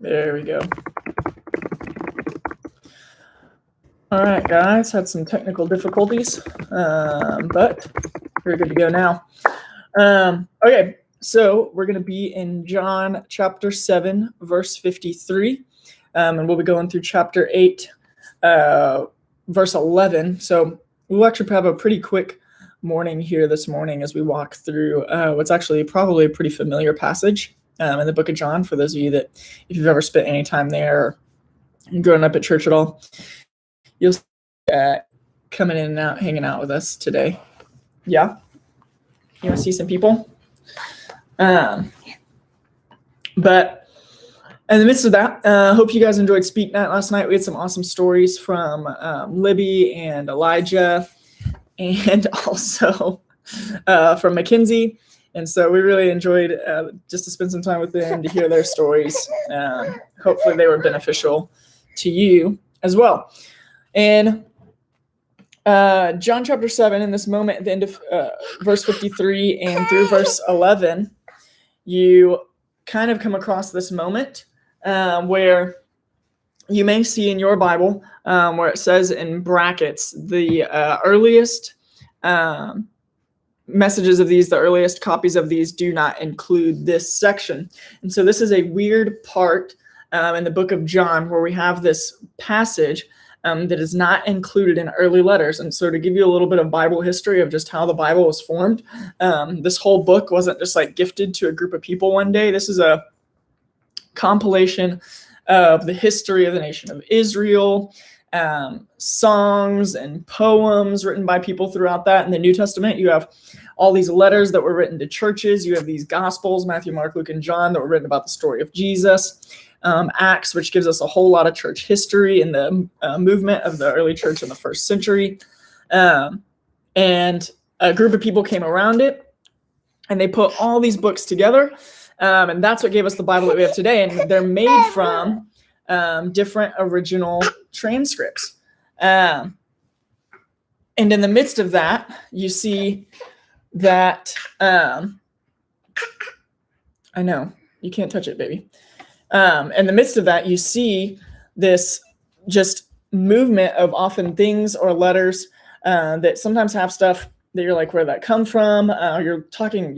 There we go. All right, guys, had some technical difficulties, but we're good to go now. Okay, so we're going to be in John chapter 7, verse 53, and we'll be going through chapter 8, verse 11. So we'll actually have a pretty quick morning here this morning as we walk through what's actually probably a pretty familiar passage in the book of John, for those of you that, if you've ever spent any time there or grown up at church at all, you'll see coming in and out, hanging out with us today. Yeah? You want to see some people? But in the midst of that, hope you guys enjoyed Speak Night last night. We had some awesome stories from Libby and Elijah, and also from Mackenzie. And so we really enjoyed just to spend some time with them, to hear their stories. Hopefully they were beneficial to you as well. And John chapter 7, in this moment at the end of verse 53 and through verse 11, you kind of come across this moment where you may see in your Bible where it says in brackets the earliest messages of these, the earliest copies of these do not include this section. And so this is a weird part in the book of John where we have this passage that is not included in early letters. And so to give you a little bit of Bible history of just how the Bible was formed, this whole book wasn't just like gifted to a group of people one day. This is a compilation of the history of the nation of Israel, songs and poems written by people throughout that. In the New Testament, you have all these letters that were written to churches. You have these Gospels, Matthew, Mark, Luke, and John, that were written about the story of Jesus. Acts, which gives us a whole lot of church history in the movement of the early church in the first century. And a group of people came around it, and they put all these books together. And that's what gave us the Bible that we have today. And they're made from different original transcripts. And in the midst of that, you see that, I know, you can't touch it, baby. In the midst of that, you see this just movement of often things or letters that sometimes have stuff that you're like, where'd that come from? You're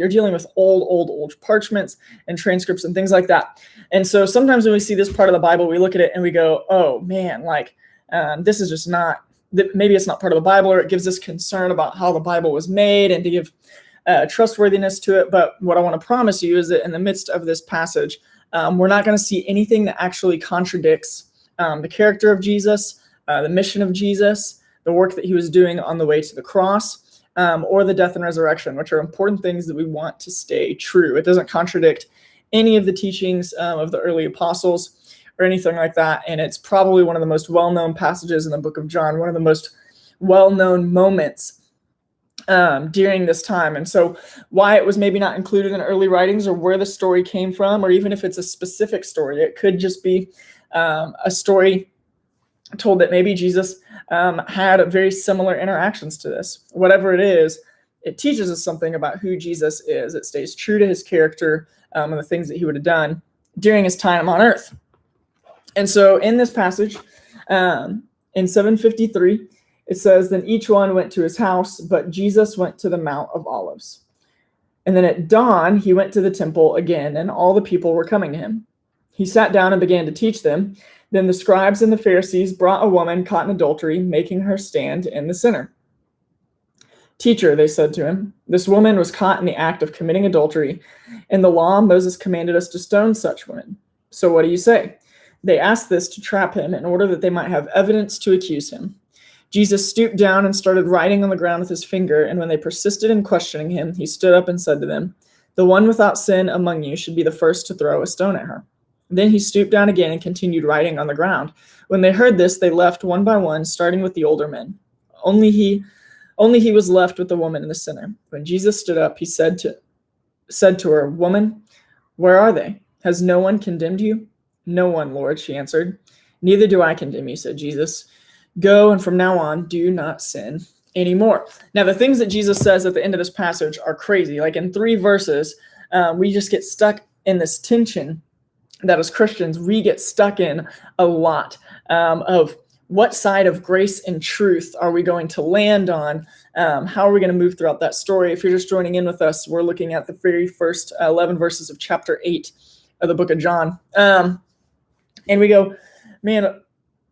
dealing with old parchments and transcripts and things like that. And so sometimes when we see this part of the Bible, we look at it and we go, oh man, like this is just not, maybe it's not part of the Bible, or it gives us concern about how the Bible was made and to give trustworthiness to it. But what I want to promise you is that in the midst of this passage, we're not going to see anything that actually contradicts the character of Jesus, the mission of Jesus, the work that he was doing on the way to the cross, or the death and resurrection, which are important things that we want to stay true. It doesn't contradict any of the teachings of the early apostles or anything like that. And it's probably one of the most well-known passages in the book of John, one of the most well-known moments during this time. And so why it was maybe not included in early writings, or where the story came from, or even if it's a specific story, it could just be a story told that maybe Jesus had very similar interactions to this. Whatever it is, it teaches us something about who Jesus is. It stays true to his character and the things that he would have done during his time on earth. And so in this passage, in 753, it says, then each one went to his house, but Jesus went to the Mount of Olives. And then at dawn, he went to the temple again, and all the people were coming to him. He sat down and began to teach them. Then the scribes and the Pharisees brought a woman caught in adultery, making her stand in the center. Teacher, they said to him, this woman was caught in the act of committing adultery. In the law, Moses commanded us to stone such women. So what do you say? They asked this to trap him in order that they might have evidence to accuse him. Jesus stooped down and started writing on the ground with his finger, and when they persisted in questioning him, he stood up and said to them, the one without sin among you should be the first to throw a stone at her. Then he stooped down again and continued writing on the ground. When they heard this, they left one by one, starting with the older men. Only he was left with the woman in the center. When Jesus stood up, he said to her, woman, where are they? Has no one condemned you? No one, Lord, she answered. Neither do I condemn you, said Jesus. Go, and from now on, do not sin anymore. Now, the things that Jesus says at the end of this passage are crazy. Like in 3 verses, we just get stuck in this tension that as Christians, we get stuck in a lot of what side of grace and truth are we going to land on? How are we going to move throughout that story? If you're just joining in with us, we're looking at the very first 11 verses of chapter 8 of the book of John. And we go, man,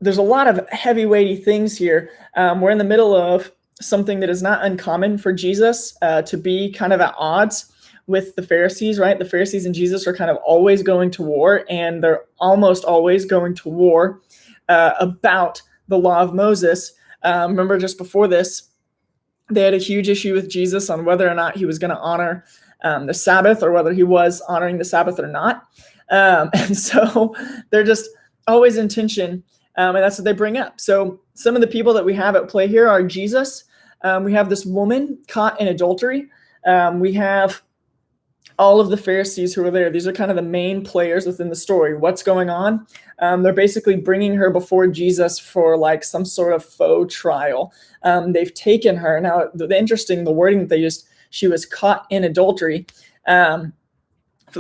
there's a lot of heavy, weighty things here. We're in the middle of something that is not uncommon for Jesus to be kind of at odds with the Pharisees, right? The Pharisees and Jesus are kind of always going to war, and they're almost always going to war about the law of Moses. Remember, just before this, they had a huge issue with Jesus on whether or not he was going to honor the Sabbath, or whether he was honoring the Sabbath or not. And so they're just always in tension, and that's what they bring up. So some of the people that we have at play here are Jesus. We have this woman caught in adultery. We have all of the Pharisees who are there. These are kind of the main players within the story. What's going on? They're basically bringing her before Jesus for like some sort of faux trial. They've taken her. Now, the wording that they used, she was caught in adultery. For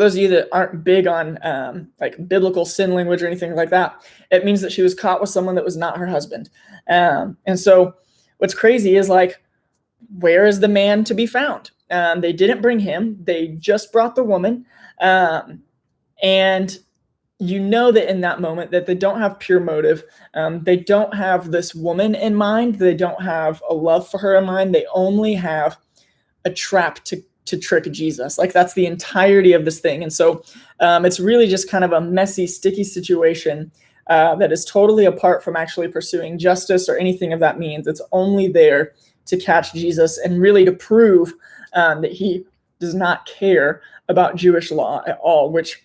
those of you that aren't big on like biblical sin language or anything like that, it means that she was caught with someone that was not her husband. And so what's crazy is, like, where is the man to be found? They didn't bring him. They just brought the woman. And you know that in that moment that they don't have pure motive. They don't have this woman in mind. They don't have a love for her in mind. They only have a trap to trick Jesus. Like, that's the entirety of this thing. And so it's really just kind of a messy, sticky situation that is totally apart from actually pursuing justice or anything of that means. It's only there to catch Jesus and really to prove that he does not care about Jewish law at all, which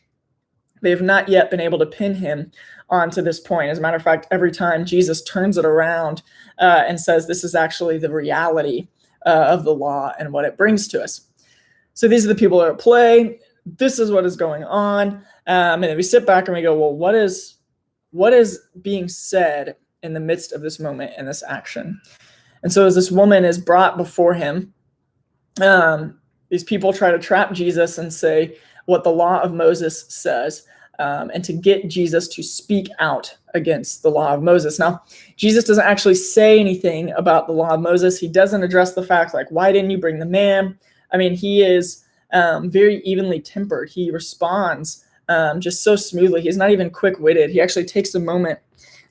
they have not yet been able to pin him on to this point. As a matter of fact, every time Jesus turns it around and says this is actually the reality of the law and what it brings to us. So these are the people that are at play. This is what is going on. And then we sit back and we go, well, what is being said in the midst of this moment and this action? And so as this woman is brought before him, these people try to trap Jesus and say what the law of Moses says, and to get Jesus to speak out against the law of Moses. Now, Jesus doesn't actually say anything about the law of Moses. He doesn't address the fact, like, why didn't you bring the man? I mean, he is very evenly tempered. He responds just so smoothly. He's not even quick-witted. He actually takes a moment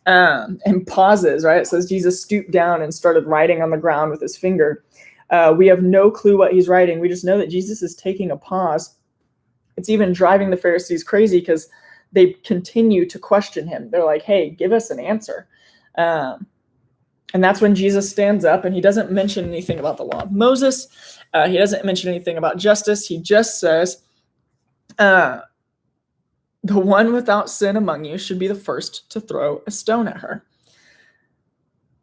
and pauses, right? It says Jesus stooped down and started writing on the ground with his finger. We have no clue what he's writing. We just know that Jesus is taking a pause. It's even driving the Pharisees crazy because they continue to question him. They're like, hey, give us an answer. And that's when Jesus stands up, and he doesn't mention anything about the law of Moses. He doesn't mention anything about justice. He just says, the one without sin among you should be the first to throw a stone at her.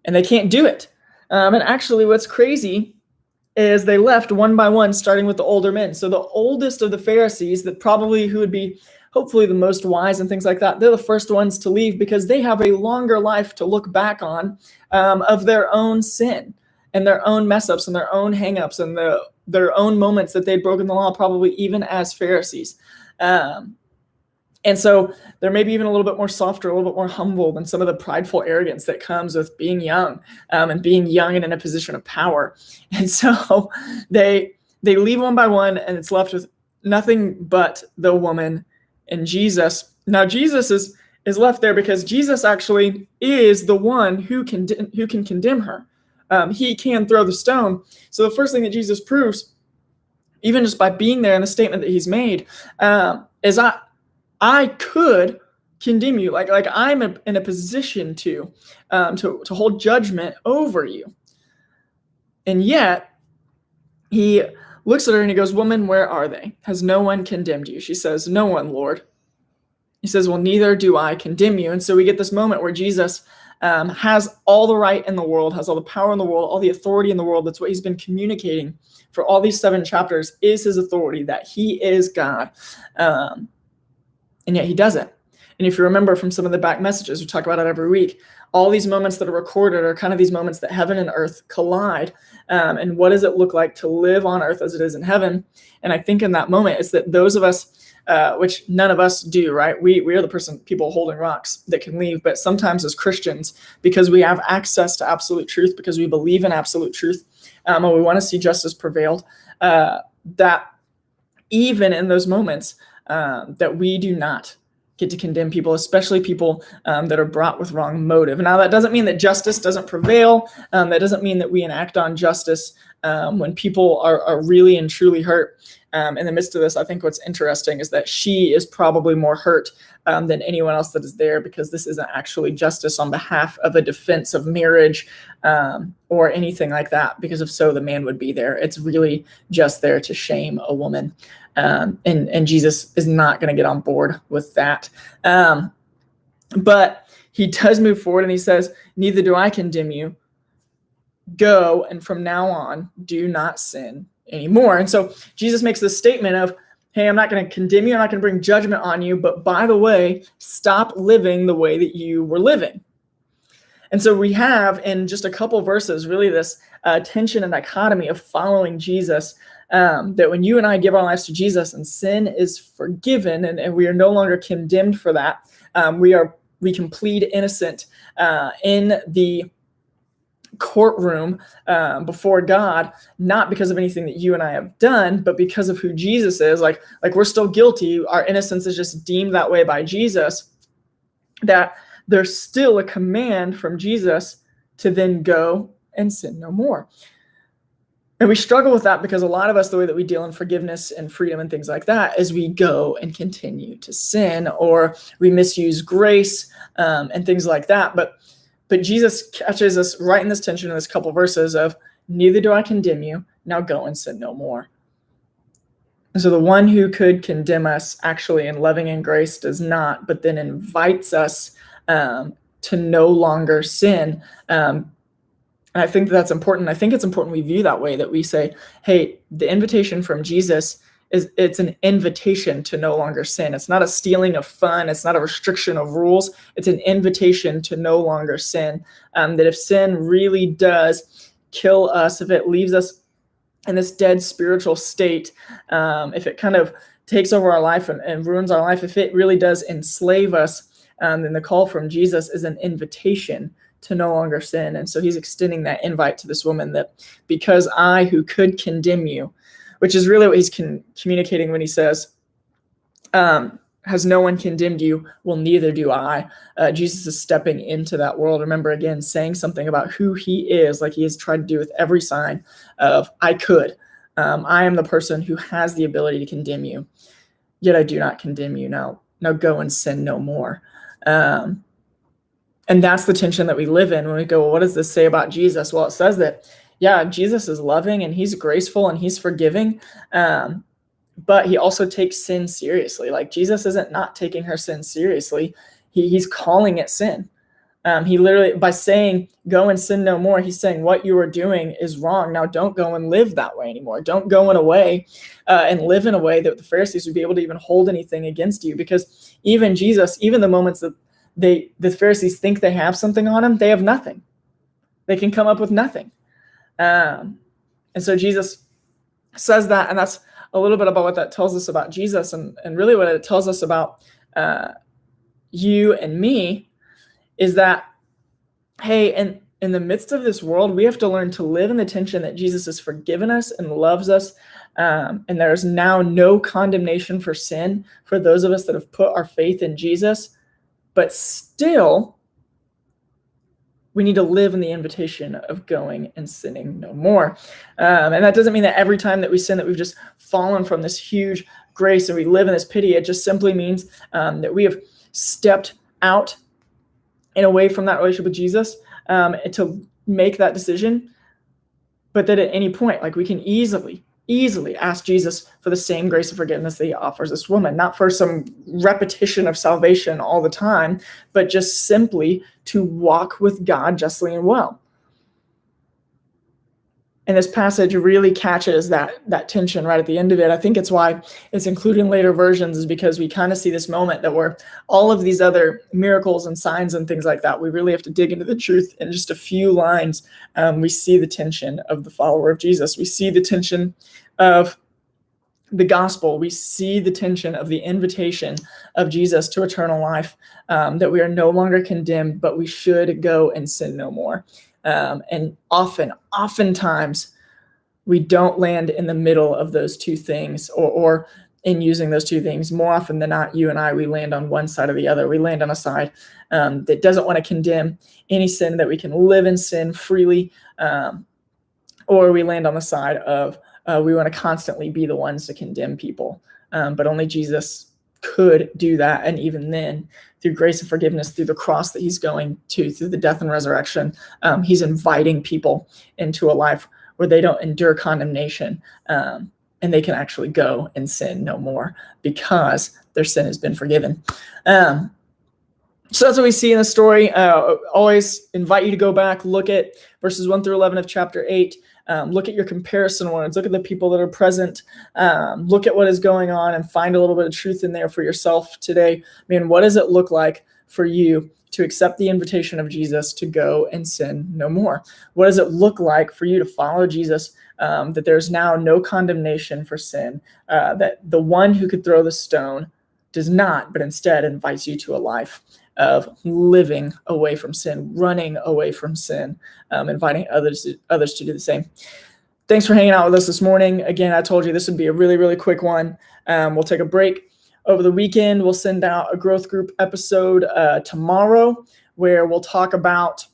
And they can't do it. And actually what's crazy is they left one by one, starting with the older men. So the oldest of the Pharisees, that probably who would be hopefully the most wise and things like that, they're the first ones to leave because they have a longer life to look back on of their own sin and their own mess ups and their own hang ups and their own moments that they'd broken the law, probably even as Pharisees. And so they're maybe even a little bit more softer, a little bit more humble than some of the prideful arrogance that comes with being young and being young and in a position of power. And so they leave one by one, and it's left with nothing but the woman and Jesus. Now Jesus is left there because Jesus actually is the one who can condemn her. He can throw the stone. So the first thing that Jesus proves, even just by being there in the statement that he's made, is I could condemn you, like I'm in a position to hold judgment over you. And yet he looks at her and he goes, woman, where are they? Has no one condemned you? She says, no one, Lord. He says, well, neither do I condemn you. And so we get this moment where Jesus has all the right in the world, has all the power in the world, all the authority in the world. That's what he's been communicating for all these 7 chapters, is his authority, that he is God. And yet he doesn't. And if you remember from some of the back messages, we talk about it every week, all these moments that are recorded are kind of these moments that heaven and earth collide. And what does it look like to live on earth as it is in heaven? And I think in that moment, it's that those of us, which none of us do, right? We are the people holding rocks that can leave. But sometimes as Christians, because we have access to absolute truth, because we believe in absolute truth, and we want to see justice prevailed, that even in those moments, that we do not get to condemn people, especially people that are brought with wrong motive. Now, that doesn't mean that justice doesn't prevail. That doesn't mean that we enact on justice when people are really and truly hurt. In the midst of this, I think what's interesting is that she is probably more hurt than anyone else that is there, because this isn't actually justice on behalf of a defense of marriage or anything like that, because if so, the man would be there. It's really just there to shame a woman. And Jesus is not going to get on board with that. But he does move forward and he says, neither do I condemn you. Go, and from now on, do not sin anymore. And so Jesus makes this statement of, hey, I'm not going to condemn you. I'm not going to bring judgment on you. But by the way, stop living the way that you were living. And so we have in just a couple verses really this tension and dichotomy of following Jesus, that when you and I give our lives to Jesus and sin is forgiven and we are no longer condemned for that, we can plead innocent in the courtroom before God, not because of anything that you and I have done, but because of who Jesus is. Like we're still guilty. Our innocence is just deemed that way by Jesus, that there's still a command from Jesus to then go and sin no more. And we struggle with that because a lot of us, the way that we deal in forgiveness and freedom and things like that is we go and continue to sin, or we misuse grace and things like that. But Jesus catches us right in this tension in this couple verses of, neither do I condemn you, now go and sin no more. And so the one who could condemn us actually in loving and grace does not, but then invites us to no longer sin. And I think that's important. I think it's important we view that way, that we say, hey, the invitation from Jesus it's an invitation to no longer sin. It's not a stealing of fun. It's not a restriction of rules. It's an invitation to no longer sin. That if sin really does kill us, if it leaves us in this dead spiritual state, if it kind of takes over our life and ruins our life, if it really does enslave us, then the call from Jesus is an invitation to no longer sin. And so he's extending that invite to this woman, that because I, who could condemn you, which is really what he's communicating when he says, has no one condemned you? Well, neither do I. Jesus is stepping into that world. Remember, again, saying something about who he is, like he has tried to do with every sign of, I could. I am the person who has the ability to condemn you, yet I do not condemn you. Now go and sin no more. And that's the tension that we live in when we go, well, what does this say about Jesus? Well, it says that, yeah, Jesus is loving and he's graceful and he's forgiving, but he also takes sin seriously. Like Jesus isn't not taking her sin seriously. He's calling it sin. He literally, by saying, go and sin no more, he's saying what you are doing is wrong. Now don't go and live that way anymore. Don't go in a way and live in a way that the Pharisees would be able to even hold anything against you, because even Jesus, even the moments that the Pharisees think they have something on him, they have nothing. They can come up with nothing. And so Jesus says that, and that's a little bit about what that tells us about Jesus, and really what it tells us about you and me is that, hey, in the midst of this world, we have to learn to live in the tension that Jesus has forgiven us and loves us, and there is now no condemnation for sin for those of us that have put our faith in Jesus, but still we need to live in the invitation of going and sinning no more. And that doesn't mean that every time that we sin that we've just fallen from this huge grace and we live in this pity. It just simply means that we have stepped out and away from that relationship with Jesus to make that decision. But that at any point, like we can easily ask Jesus for the same grace of forgiveness that he offers this woman, not for some repetition of salvation all the time, but just simply to walk with God justly and well. And this passage really catches that tension right at the end of it. I think it's why it's included in later versions, is because we kind of see this moment that where all of these other miracles and signs and things like that, we really have to dig into the truth in just a few lines. We see the tension of the follower of Jesus. We see the tension of the gospel. We see the tension of the invitation of Jesus to eternal life, that we are no longer condemned, but we should go and sin no more. And oftentimes, we don't land in the middle of those two things, or in using those two things. More often than not, you and I, we land on one side or the other. We land on a side that doesn't want to condemn any sin, that we can live in sin freely, or we land on the side of we want to constantly be the ones to condemn people. But only Jesus could do that. And even then, through grace and forgiveness, through the cross that he's going to, through the death and resurrection, he's inviting people into a life where they don't endure condemnation, and they can actually go and sin no more because their sin has been forgiven. So that's what we see in the story. Always invite you to go back, look at verses 1 through 11 of chapter 8. Look at your comparison words. Look at the people that are present. Look at what is going on and find a little bit of truth in there for yourself today. Man, what does it look like for you to accept the invitation of Jesus to go and sin no more? What does it look like for you to follow Jesus, that there's now no condemnation for sin, that the one who could throw the stone does not, but instead invites you to a life of living away from sin, running away from sin, inviting others to do the same. Thanks for hanging out with us this morning. Again, I told you this would be a really, really quick one. We'll take a break over the weekend. We'll send out a growth group episode tomorrow, where we'll talk about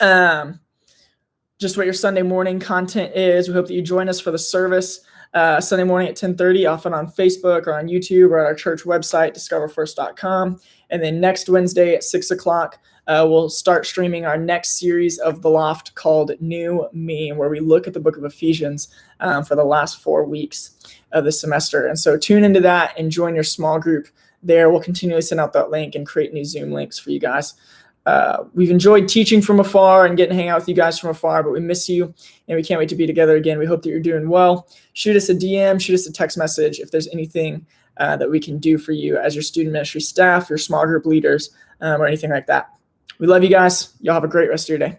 just what your Sunday morning content is. We hope that you join us for the service Sunday morning at 10:30, often on Facebook or on YouTube or at our church website, discoverfirst.com. And then next Wednesday at 6 o'clock, we'll start streaming our next series of The Loft called New Me, where we look at the book of Ephesians for the last 4 weeks of the semester. And so tune into that and join your small group there. We'll continually send out that link and create new Zoom links for you guys. We've enjoyed teaching from afar and getting to hang out with you guys from afar, but we miss you and we can't wait to be together again. We hope that you're doing well. Shoot us a DM, shoot us a text message if there's anything that we can do for you as your student ministry staff, your small group leaders, or anything like that. We love you guys. Y'all have a great rest of your day.